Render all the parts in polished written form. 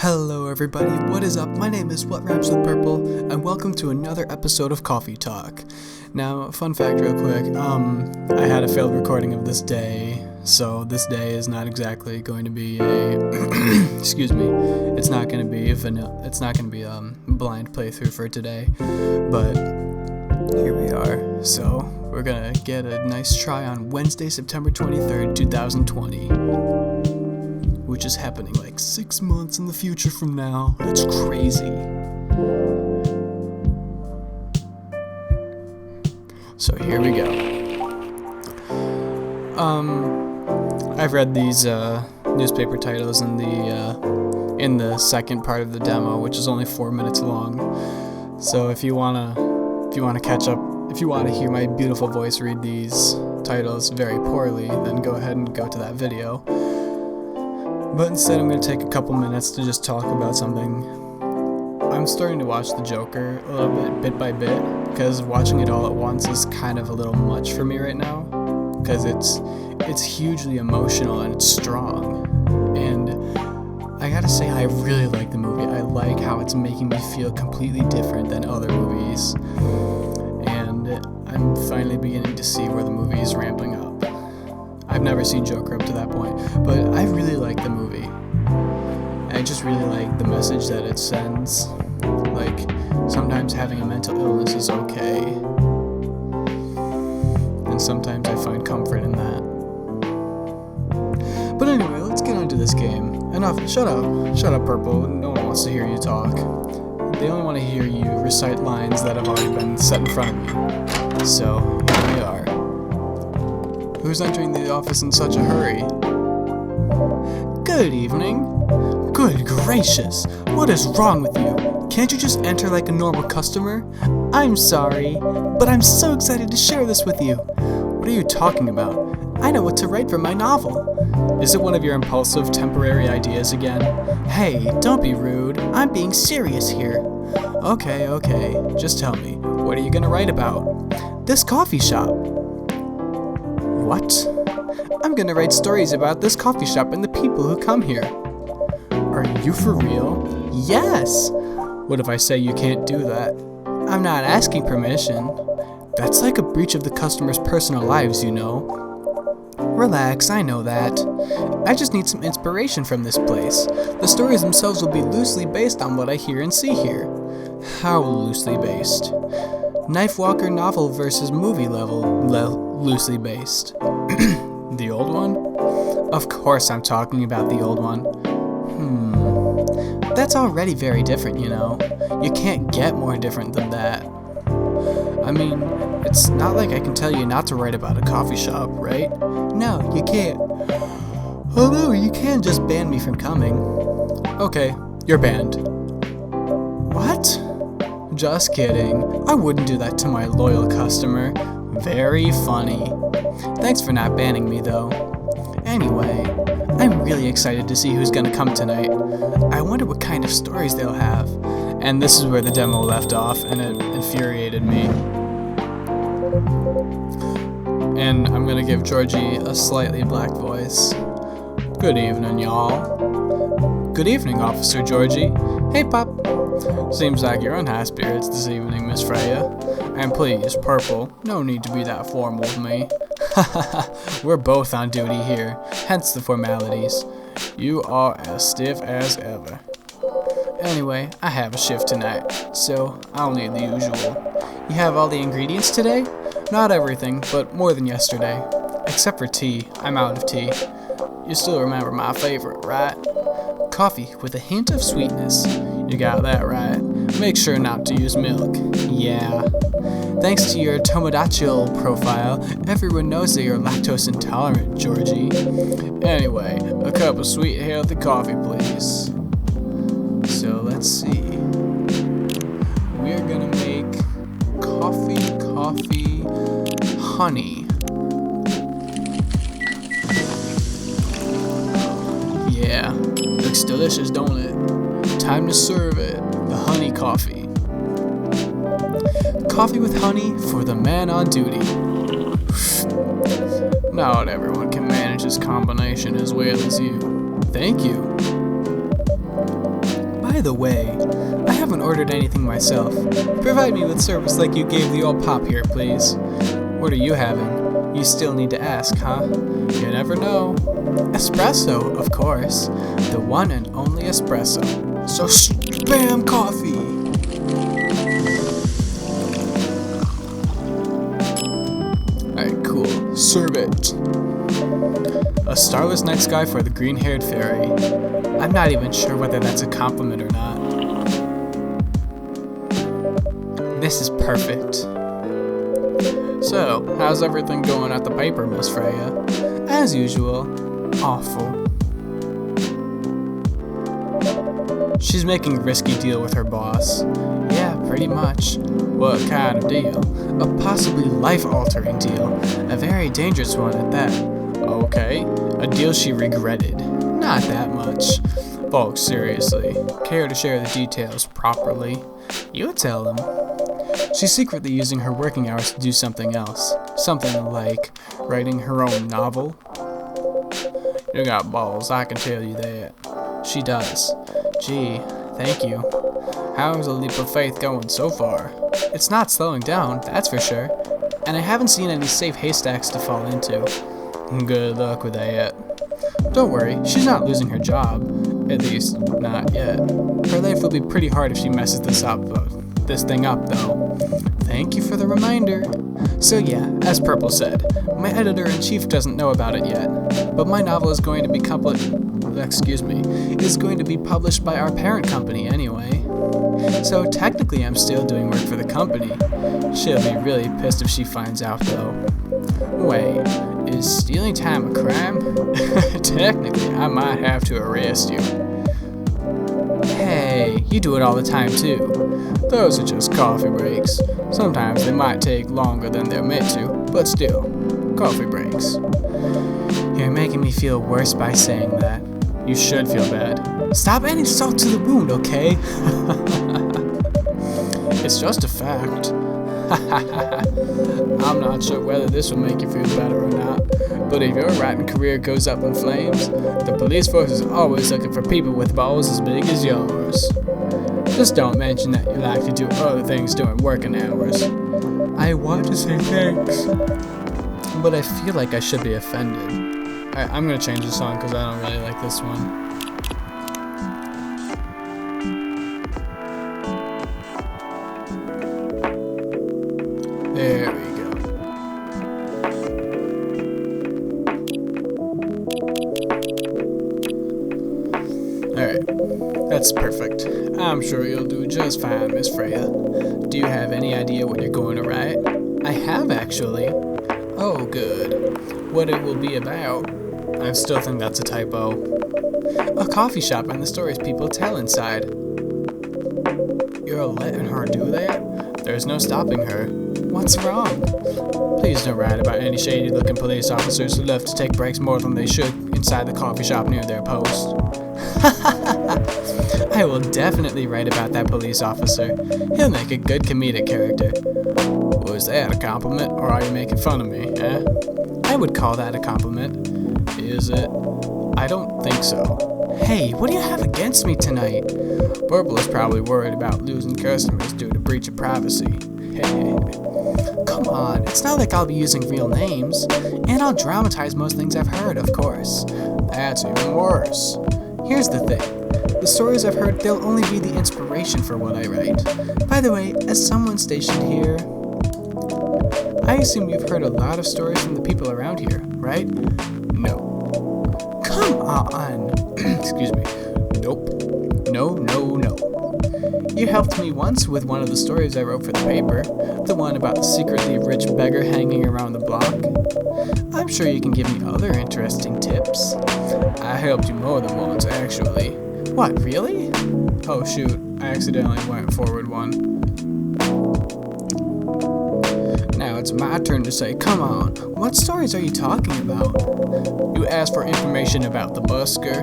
Hello everybody, what is up? My name is What Rhymes with Purple, and welcome to another episode of Coffee Talk. Now, fun fact real quick, I had a failed recording of this day, so this day is not exactly going to be a, excuse me, it's not going to be a blind playthrough for today, but here we are. So, we're gonna get a nice try on Wednesday, September 23rd, 2020. Which is happening like 6 months in the future from now. That's crazy. So here we go. I've read these newspaper titles in the second part of the demo, which is only 4 minutes long. So if you wanna catch up, if you wanna hear my beautiful voice read these titles very poorly, then go ahead and go to that video. But instead, I'm going to take a couple minutes to just talk about something. I'm starting to watch The Joker a little bit by bit, because watching it all at once is kind of a little much for me right now, because it's hugely emotional and it's strong. And I gotta say, I really like the movie. I like how it's making me feel completely different than other movies. And I'm finally beginning to see where the movie is ramping up. I've never seen Joker up to that point, but I really like the movie. I just really like the message that it sends. Like, sometimes having a mental illness is okay, and sometimes I find comfort in that. But anyway, let's get on to this game. Enough, shut up, Purple. No one wants to hear you talk. They only want to hear you recite lines that have already been set in front of me. So, here we are. Who's entering the office in such a hurry? Good evening. Good gracious, what is wrong with you? Can't you just enter like a normal customer? I'm sorry, but I'm so excited to share this with you. What are you talking about? I know what to write for my novel. Is it one of your impulsive, temporary ideas again? Hey, don't be rude. I'm being serious here. Okay, just tell me, what are you gonna write about? This coffee shop. What? I'm gonna write stories about this coffee shop and the people who come here. Are you for real? Yes! What if I say you can't do that? I'm not asking permission. That's like a breach of the customer's personal lives, you know. Relax, I know that. I just need some inspiration from this place. The stories themselves will be loosely based on what I hear and see here. How loosely based? Knife Walker novel versus movie level loosely based. The old one? Of course I'm talking about the old one. That's already very different, you know. You can't get more different than that. I mean, it's not like I can tell you not to write about a coffee shop, right? No, you can't. Although you can just ban me from coming. Okay, you're banned. What? Just kidding. I wouldn't do that to my loyal customer. Very funny. Thanks for not banning me, though. Anyway, I'm really excited to see who's gonna come tonight. I wonder what kind of stories they'll have. And this is where the demo left off, and it infuriated me. And I'm gonna give Georgie a slightly black voice. Good evening, y'all. Good evening, Officer Georgie. Hey, Pop. Seems like you're in high spirits this evening, Miss Freya. And please, Purple, no need to be that formal with me. We're both on duty here, hence the formalities. You are as stiff as ever. Anyway, I have a shift tonight, so I'll need the usual. You have all the ingredients today? Not everything, but more than yesterday. Except for tea. I'm out of tea. You still remember my favorite, right? Coffee with a hint of sweetness. You got that right. Make sure not to use milk. Yeah. Thanks to your Tomodachi profile, everyone knows that you're lactose intolerant, Georgie. Anyway, a cup of sweet, healthy coffee, please. So let's see. We're gonna make coffee, honey. Yeah, looks delicious, don't it? Time to serve it. The honey coffee. Coffee with honey for the man on duty. Not everyone can manage this combination as well as you. Thank you. by the way, I haven't ordered anything myself. Provide me with service like you gave the old pop here, please. What are you having? You still need to ask, huh? You never know. Espresso, of course. The one and only espresso. So spam coffee! Alright, cool. Serve it. A starless night sky for the green-haired fairy. I'm not even sure whether that's a compliment or not. This is perfect. So, how's everything going at the paper, Miss Freya? As usual, awful. She's making a risky deal with her boss. Yeah, pretty much. What kind of deal? A possibly life-altering deal. A very dangerous one at that. Okay, a deal she regretted. Not that much. Folks, seriously, care to share the details properly? You tell them. She's secretly using her working hours to do something else. Something like writing her own novel. You got balls, I can tell you that. She does. Gee, thank you. How's the leap of faith going so far? It's not slowing down, that's for sure. And I haven't seen any safe haystacks to fall into. Good luck with that. Don't worry, she's not losing her job. At least, not yet. Her life will be pretty hard if she messes this thing up, though. Thank you for the reminder. So yeah, as Purple said, my editor-in-chief doesn't know about it yet, but my novel is going to be published by our parent company anyway. So technically I'm still doing work for the company. She'll be really pissed if she finds out, though. Wait, is stealing time a crime? Technically, I might have to arrest you. Hey, you do it all the time too. Those are just coffee breaks. Sometimes they might take longer than they're meant to, but still, coffee breaks. You're making me feel worse by saying that. You should feel bad. Stop adding salt to the wound, okay? It's just a fact. I'm not sure whether this will make you feel better or not, but if your writing career goes up in flames, the police force is always looking for people with balls as big as yours. Just don't mention that you like to do other things during working hours. I want to say thanks, but I feel like I should be offended. Alright, I'm gonna change the song because I don't really like this one. There we go. Alright, that's perfect. I'm sure you'll do just fine, Miss Freya. Do you have any idea what you're going to write? I have, actually. Oh, good. What it will be about? I still think that's a typo. A coffee shop and the stories people tell inside. You're letting her do that? There's no stopping her. What's wrong? Please don't write about any shady-looking police officers who love to take breaks more than they should inside the coffee shop near their post. I will definitely write about that police officer. He'll make a good comedic character. Was that a compliment, or are you making fun of me, eh? I would call that a compliment. Is it? I don't think so. Hey, what do you have against me tonight? Purple is probably worried about losing customers due to breach of privacy. Come on, it's not like I'll be using real names. And I'll dramatize most things I've heard, of course. That's even worse. Here's the thing. The stories I've heard, they'll only be the inspiration for what I write. By the way, as someone stationed here, I assume you've heard a lot of stories from the people around here, right? No. Come on. Excuse me. Nope. No. You helped me once with one of the stories I wrote for the paper, the one about the secretly rich beggar hanging around the block. I'm sure you can give me other interesting tips. I helped you more than once, actually. What, really? Oh shoot, I accidentally went forward one. Now it's my turn to say, come on, what stories are you talking about? You asked for information about the busker.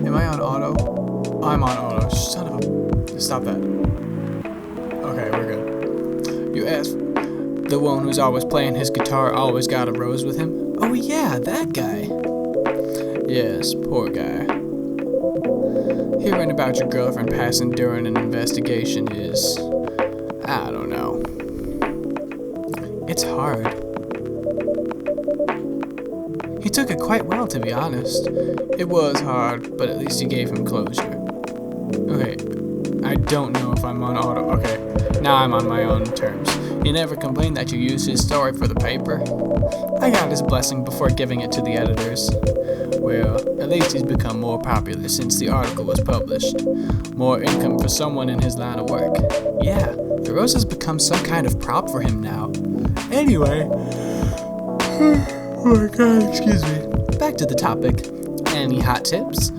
Am I on auto? I'm on auto. Son of a... Stop that. Okay, we're good. You asked... The one who's always playing his guitar always got a rose with him? Oh yeah, that guy. Yes, poor guy. Hearing about your girlfriend passing during an investigation is... I don't know. It's hard. He took it quite well, to be honest. It was hard, but at least you gave him closure. Okay, I don't know if I'm on auto... Okay, now I'm on my own terms. He never complained that you used his story for the paper. I got his blessing before giving it to the editors. Well, at least he's become more popular since the article was published. More income for someone in his line of work. Yeah, the rose has become some kind of prop for him now. Anyway... Oh my god, excuse me. Back to the topic. Any hot tips?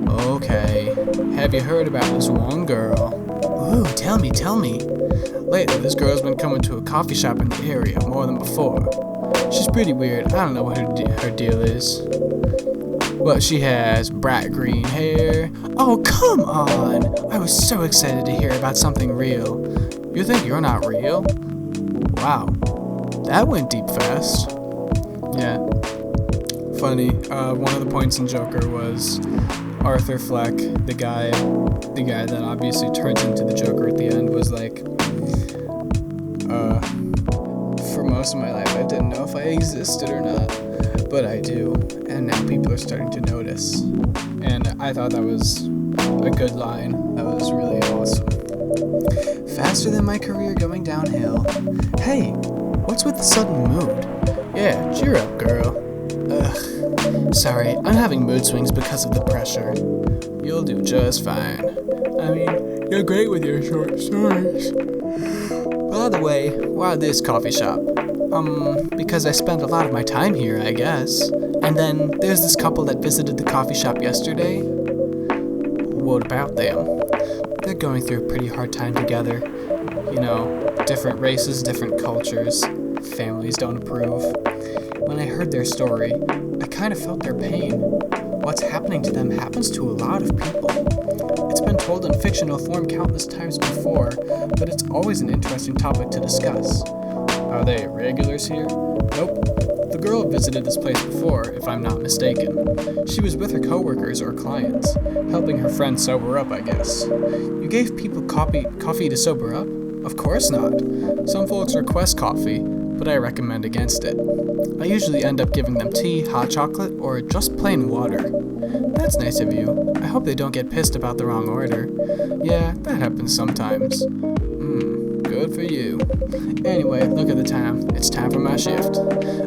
Okay. Have you heard about this one girl? Ooh, tell me. Lately, this girl's been coming to a coffee shop in the area more than before. She's pretty weird. I don't know what her deal is. Well, she has bright green hair. Oh, come on! I was so excited to hear about something real. You think you're not real? Wow. That went deep fast. Yeah. Funny. One of the points in Joker was Arthur Fleck, the guy that obviously turns into the Joker at the end, was like, for most of my life I didn't know if I existed or not, but I do, and now people are starting to notice. And I thought that was a good line. That was really awesome. Faster than my career going downhill. Hey, what's with the sudden mood? Yeah, cheer up, girl. Ugh. Sorry, I'm having mood swings because of the pressure. You'll do just fine. I mean, you're great with your short stories. By the way, why this coffee shop? Because I spend a lot of my time here, I guess. And then there's this couple that visited the coffee shop yesterday. What about them? They're going through a pretty hard time together. You know, different races, different cultures. Families don't approve. When I heard their story, I kind of felt their pain. What's happening to them happens to a lot of people. It's been told in fictional form countless times before, but it's always an interesting topic to discuss. Are they regulars here? Nope. The girl visited this place before, if I'm not mistaken. She was with her coworkers or clients, helping her friend sober up, I guess. You gave people coffee to sober up? Of course not. Some folks request coffee, but I recommend against it. I usually end up giving them tea, hot chocolate, or just plain water. That's nice of you. I hope they don't get pissed about the wrong order. Yeah, that happens sometimes. Good for you. Anyway, look at the time. It's time for my shift.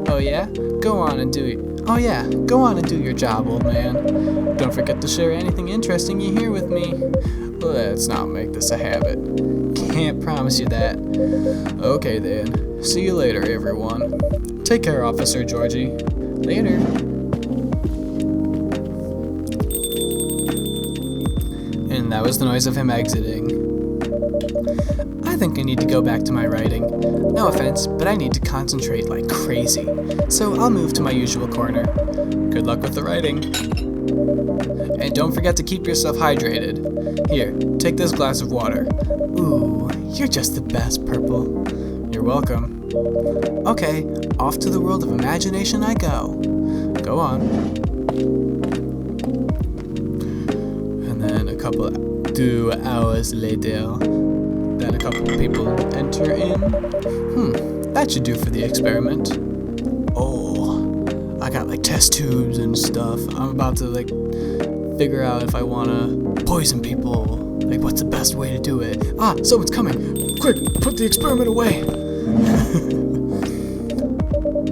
Oh yeah? Go on and do your job, old man. Don't forget to share anything interesting you hear with me. Let's not make this a habit. Can't promise you that. Okay then. See you later, everyone. Take care, Officer Georgie. Later. And that was the noise of him exiting. I think I need to go back to my writing. No offense, but I need to concentrate like crazy. So I'll move to my usual corner. Good luck with the writing. And don't forget to keep yourself hydrated. Here, take this glass of water. Ooh, you're just the best, Purple. You're welcome. Okay, off to the world of imagination I go. Go on. And then 2 hours later, then a couple of people enter in. That should do for the experiment. Oh, I got like test tubes and stuff. I'm about to like figure out if I wanna poison people. Like, what's the best way to do it? Ah, someone's coming. Quick, put the experiment away.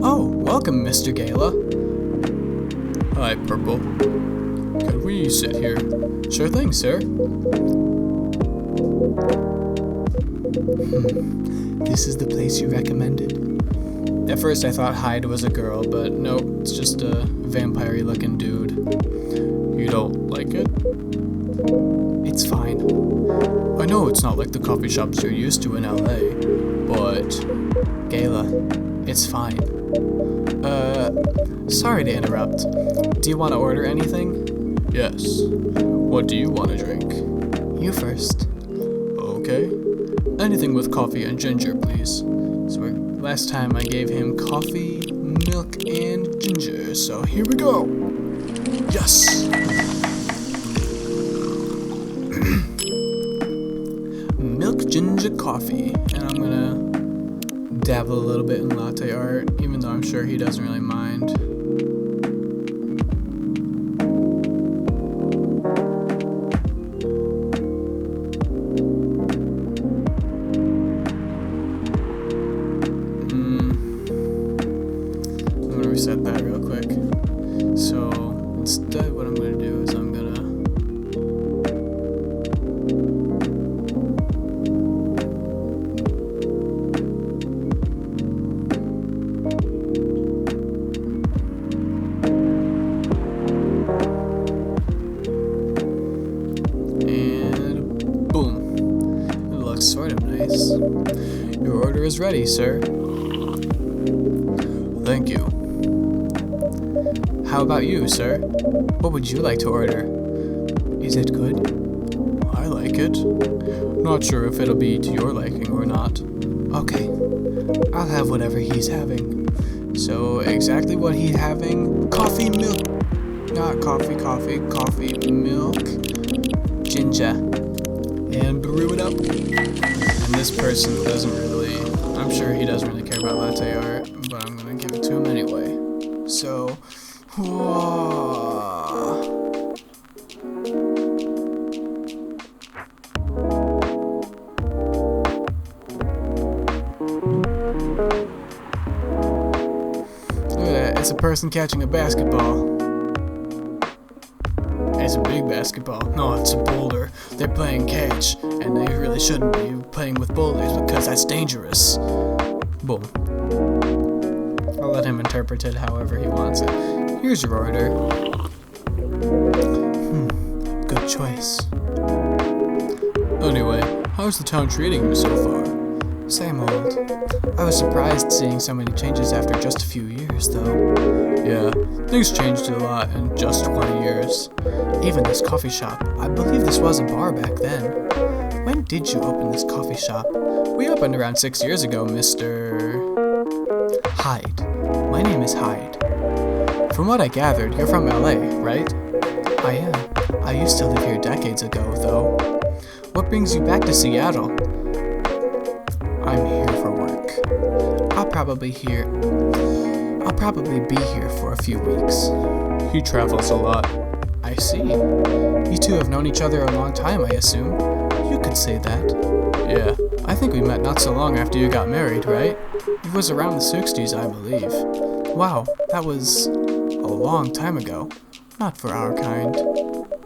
Oh, welcome, Mr. Gala. Hi, Purple. Can we sit here? Sure thing, sir. This is the place you recommended? At first I thought Hyde was a girl, but nope, it's just a vampire-y looking dude. You don't like it? It's fine. I know it's not like the coffee shops you're used to in LA, but... Gala, it's fine. Sorry to interrupt. Do you want to order anything? Yes. What do you want to drink? You first. Okay. Anything with coffee and ginger, please. So last time I gave him coffee, milk, and ginger, so here we go. Yes! coffee, and I'm gonna dabble a little bit in latte art, even though I'm sure he doesn't really mind. I'm gonna reset that real quick. So instead, what I'm gonna do is I'm gonna sort of nice. Your order is ready, sir. Thank you. How about you, sir? What would you like to order? Is it good? I like it. Not sure if it'll be to your liking or not. Okay. I'll have whatever he's having. So, exactly what he's having? Coffee, milk. Not coffee, milk. Ginger. And brew it up. And this person doesn't really, I'm sure he doesn't really care about latte art, but I'm gonna give it to him anyway. So, whoa. Look at that, it's a person catching a basketball. It's a big basketball. No, it's a boulder. They're playing catch, and they really shouldn't be playing with boulders because that's dangerous. Boom. I'll let him interpret it however he wants it. Here's your order. Good choice. Anyway, how's the town treating you so far? Same old. I was surprised seeing so many changes after just a few years, though. Yeah, things changed a lot in just 20 years. Even this coffee shop. I believe this was a bar back then. When did you open this coffee shop? We opened around 6 years ago, Mr. Hyde. My name is Hyde. From what I gathered, you're from LA, right? I am. I used to live here decades ago, though. What brings you back to Seattle? I'm here for work. I'll probably be here for a few weeks. He travels a lot. I see. You two have known each other a long time, I assume. You could say that. Yeah, I think we met not so long after you got married, right? It was around the 60s, I believe. Wow, that was a long time ago. Not for our kind.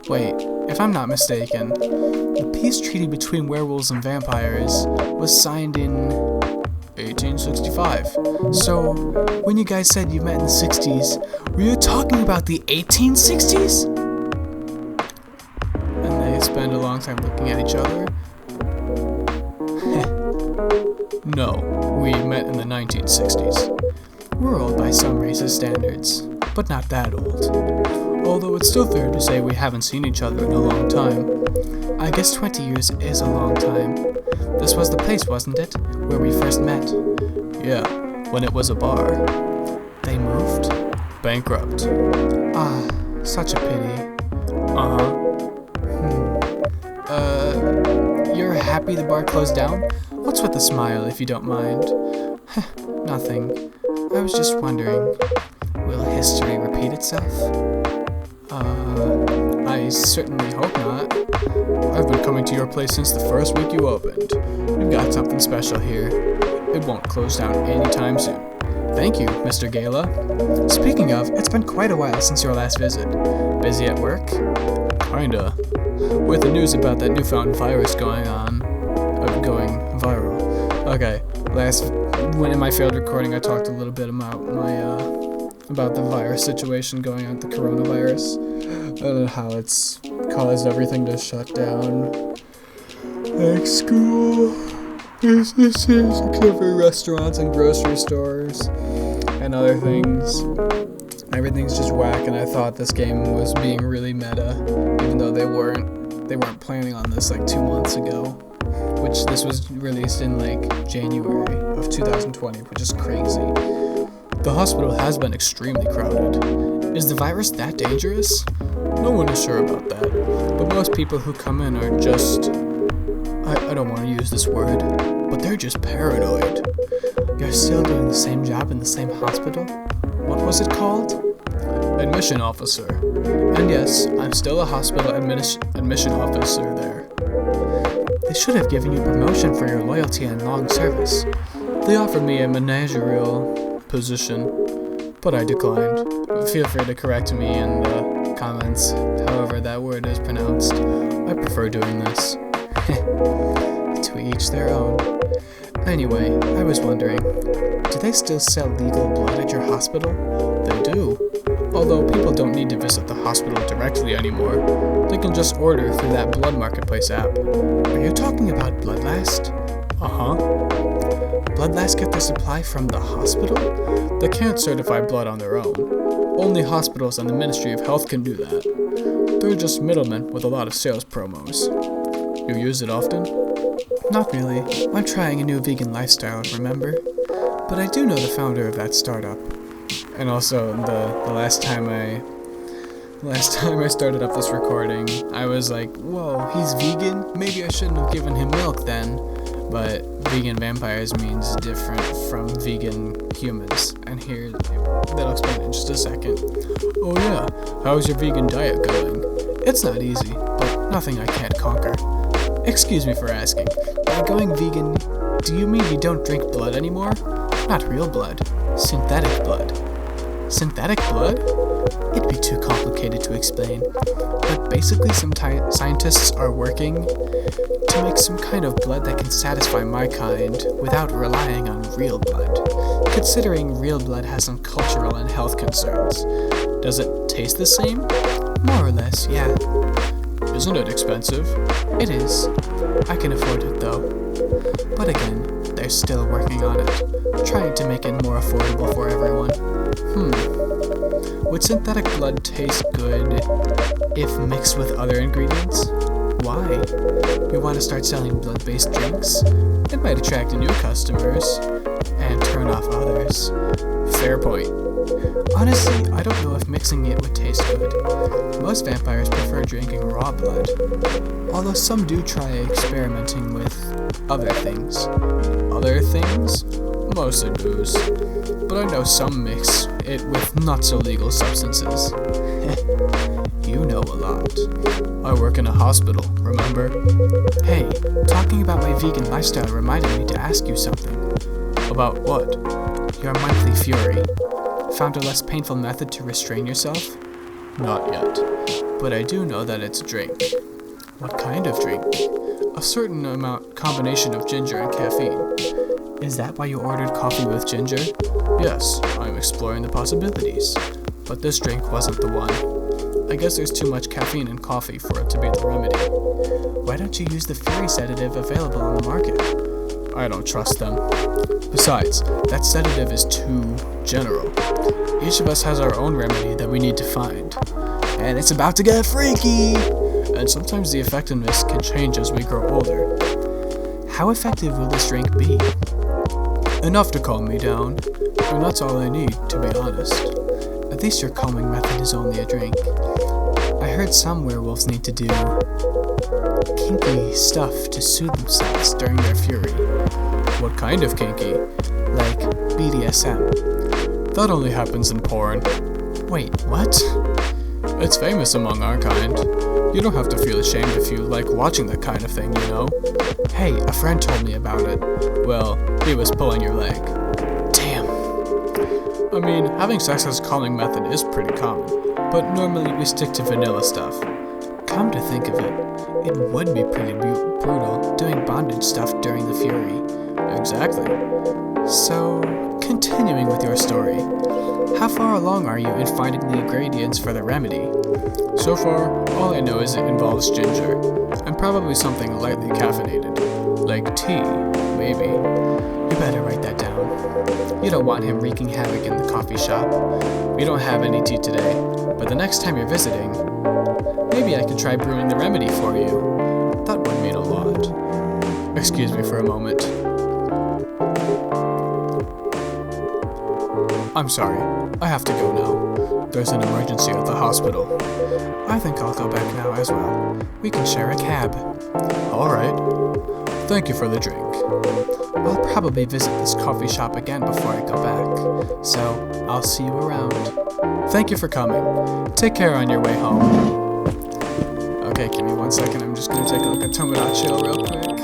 Wait, if I'm not mistaken, the peace treaty between werewolves and vampires was signed in 1865. So, when you guys said you met in the 60s, were you talking about the 1860s? And they spend a long time looking at each other. No, we met in the 1960s. We're old by some races' standards, but not that old. Although it's still fair to say we haven't seen each other in a long time. I guess 20 years is a long time. This was the place, wasn't it, where we first met? Yeah, when it was a bar. They moved? Bankrupt. Ah, such a pity. You're happy the bar closed down? What's with the smile, if you don't mind? Nothing. I was just wondering, will history repeat itself? I certainly hope not. I've been coming to your place since the first week you opened. You've got something special here. It won't close down anytime soon. Thank you, Mr. Gala. Speaking of, it's been quite a while since your last visit. Busy at work? Kinda. With the news about that newfound virus going viral. Okay, when in my failed recording I talked a little bit about about the virus situation going on, the coronavirus, and how it's caused everything to shut down, like school, businesses, except for restaurants and grocery stores, and other things. Everything's just whack, and I thought this game was being really meta, even though they weren't planning on this like 2 months ago, which this was released in like January of 2020, which is crazy. The hospital has been extremely crowded. Is the virus that dangerous? No one is sure about that, but most people who come in are just, I don't want to use this word, but they're just paranoid. You're still doing the same job in the same hospital? What was it called? Admission officer. And yes, I'm still a hospital admission officer there. They should have given you promotion for your loyalty and long service. They offered me a managerial position, but I declined. Feel free to correct me in the comments, however that word is pronounced. I prefer doing this. To each their own. Anyway, I was wondering, do they still sell legal blood at your hospital? They do. Although people don't need to visit the hospital directly anymore. They can just order through that blood marketplace app. Are you talking about Bloodlast? Uh-huh. Bloodlast get their supply from the hospital? They can't certify blood on their own. Only hospitals and the Ministry of Health can do that. They're just middlemen with a lot of sales promos. You use it often? Not really. I'm trying a new vegan lifestyle, remember? But I do know the founder of that startup. And also, the last time I started up this recording, I was like, whoa, he's vegan? Maybe I shouldn't have given him milk then. But vegan vampires means different from vegan humans. And here, that'll explain it in just a second. Oh yeah, how's your vegan diet going? It's not easy, but nothing I can't conquer. Excuse me for asking, by going vegan, do you mean you don't drink blood anymore? Not real blood, synthetic blood. Synthetic blood? It'd be too complicated to explain, but basically some scientists are working to make some kind of blood that can satisfy my kind without relying on real blood, considering real blood has some cultural and health concerns. Does it taste the same? More or less, yeah. Isn't it expensive? It is. I can afford it though. But again, they're still working on it, trying to make it more affordable for everyone. Would synthetic blood taste good if mixed with other ingredients? Why? You want to start selling blood-based drinks? It might attract new customers and turn off others. Fair point. Honestly, I don't know if mixing it would taste good. Most vampires prefer drinking raw blood, although some do try experimenting with other things. Other things? Mostly booze. But I know some mix it with not-so-legal substances. You know a lot. I work in a hospital, remember? Hey, talking about my vegan lifestyle reminded me to ask you something. About what? Your monthly fury. Found a less painful method to restrain yourself? Not yet, but I do know that it's a drink. What kind of drink? A certain combination of ginger and caffeine. Is that why you ordered coffee with ginger? Yes, I'm exploring the possibilities. But this drink wasn't the one. I guess there's too much caffeine in coffee for it to be the remedy. Why don't you use the fury sedative available on the market? I don't trust them. Besides, that sedative is too general. Each of us has our own remedy that we need to find. And it's about to get freaky! And sometimes the effectiveness can change as we grow older. How effective will this drink be? Enough to calm me down. And that's all I need, to be honest. At least your calming method is only a drink. I heard some werewolves need to do kinky stuff to soothe themselves during their fury. What kind of kinky? Like BDSM. That only happens in porn. Wait, what? It's famous among our kind. You don't have to feel ashamed if you like watching that kind of thing, you know? Hey, a friend told me about it. Well, he was pulling your leg. Damn. I mean, having sex as a calming method is pretty common, but normally we stick to vanilla stuff. Come to think of it, it would be pretty brutal doing bondage stuff during the fury. Exactly. So, continuing with your story, how far along are you in finding the ingredients for the remedy? So far, all I know is it involves ginger, and probably something lightly caffeinated, like tea, maybe. You better write that down. You don't want him wreaking havoc in the coffee shop. We don't have any tea today, but the next time you're visiting, maybe I could try brewing the remedy for you. That would mean a lot. Excuse me for a moment. I'm sorry, I have to go now. There's an emergency at the hospital. I think I'll go back now as well. We can share a cab. Alright. Thank you for the drink. I'll probably visit this coffee shop again before I go back, so I'll see you around. Thank you for coming. Take care on your way home. Okay, give me 1 second. I'm just gonna take a look at Tomodachi real quick.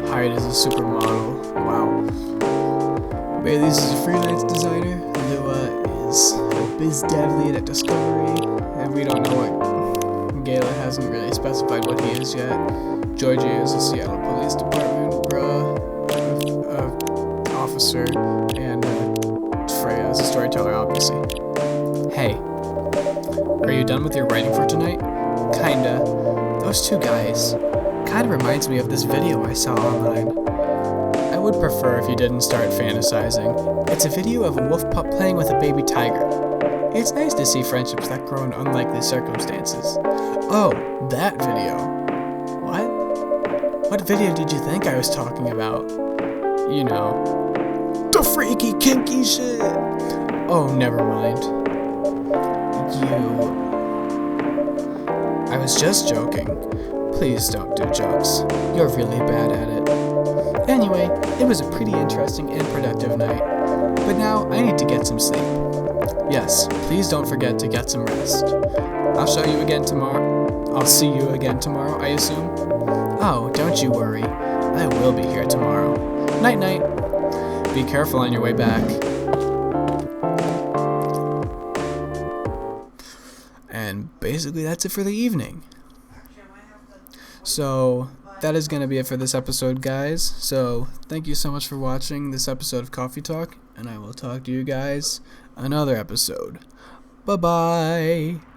Hired as a supermodel. Wow. Bailey's is a freelance designer. Lua is a biz dev lead at Discovery, and we don't know what. Galen hasn't really specified what he is yet. Georgie is a Seattle Police Department officer, and Freya is a storyteller, obviously. Hey, are you done with your writing for tonight? Kinda. Those two guys kinda reminds me of this video I saw online. I would prefer if you didn't start fantasizing. It's a video of a wolf pup playing with a baby tiger. It's nice to see friendships that grow in unlikely circumstances. Oh, that video. What? What video did you think I was talking about? You know, the freaky kinky shit. Oh, never mind. I was just joking. Please don't do jokes. You're really bad at it. Anyway, it was a pretty interesting and productive night. But now I need to get some sleep. Yes, please don't forget to get some rest. I'll see you again tomorrow, I assume? Oh, don't you worry. I will be here tomorrow. Night-night. Be careful on your way back. And basically that's it for the evening. So that is going to be it for this episode, guys. So thank you so much for watching this episode of Coffee Talk, and I will talk to you guys another episode. Bye-bye.